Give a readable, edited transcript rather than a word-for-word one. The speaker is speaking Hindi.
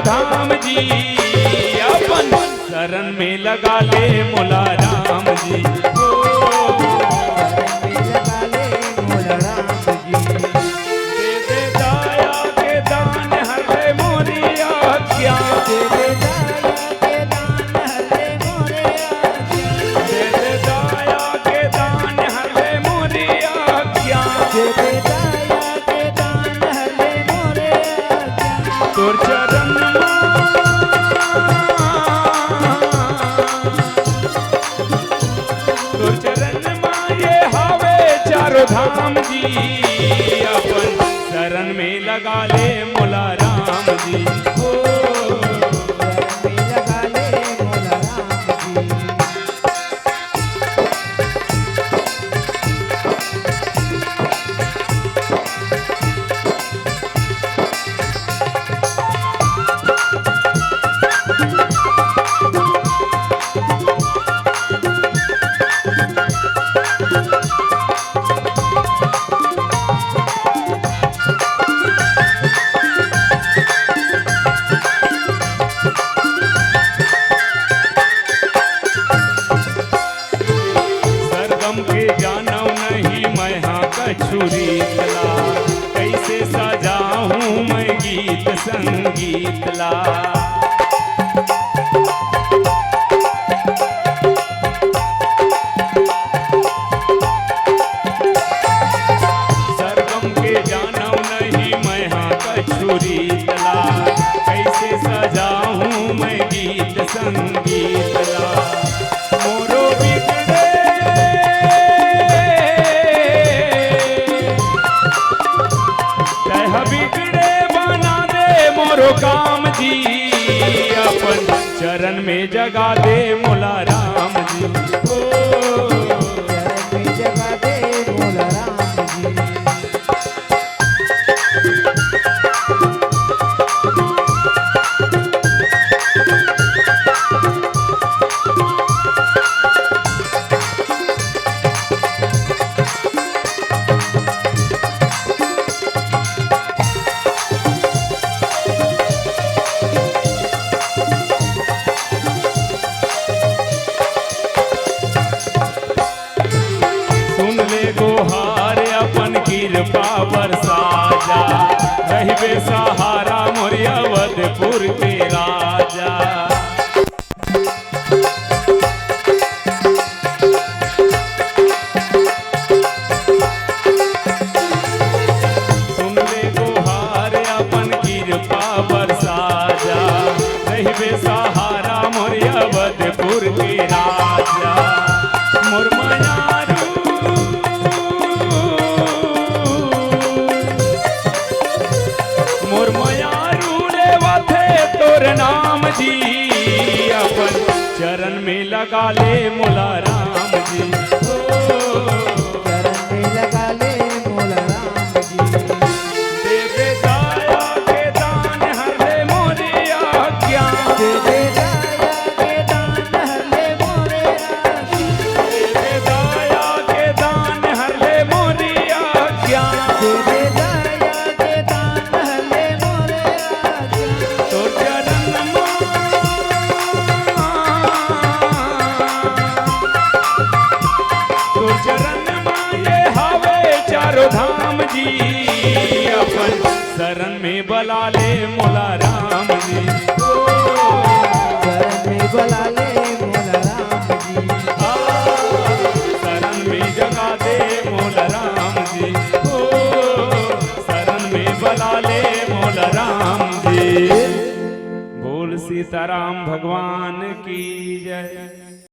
धाम जी, अपन शरण में लगा ले मोला राम जी। दे दे दाया के दान हर ले मोरी आज्ञा, दे दे दाया के दान हर ले मोरी आज्ञा, तोर चरण ये हावे चारों धाम जी, अपन शरण में लगा ले मोला राम जी। छुरी तला कैसे सजाऊं मैं गीत संगीत ला, सरगम के जानव नहीं मैं हाँ कछुरी तला, कैसे सजाऊं मैं गीत संगीत ला। मोरो बिगड़े बिगड़े बना दे मोरो काम जी, अपन चरण में जगा दे मोला राम जी। चरण में जगा दे मोला राम जी। गोहार अपन कृपा बरसा जा, रहिबे सहारा मोर अवधपुर के राजा। सुन ले गोहार अपन कृपा बरसा जा, रहिबे सहारा मोर अवधपुर के राजा। मोर मयारू मोर मयारू लेवा थे तोर नाम जी, अपन चरण में लगा ले मोला राम जी। चरण में लगा ले मोला राम जी। दे दे दाया के दान हर ले मोरी आज्ञा, दे दे दाया के दान हर ले मोरे आज्ञा, दे दे दाया के दान हर ले मोरी आज्ञा, दे दे दाया के दान हर ले मोरे आज्ञा। तोर चरण ये हावे चारों धाम जी, अपन शरण में बला ले मोला राम जी। चरण में बला ले मोला राम जी। शरण में जगा दे मोला राम जी। शरण में बला ले मोला राम जी। बोल सीताराम भगवान की जय।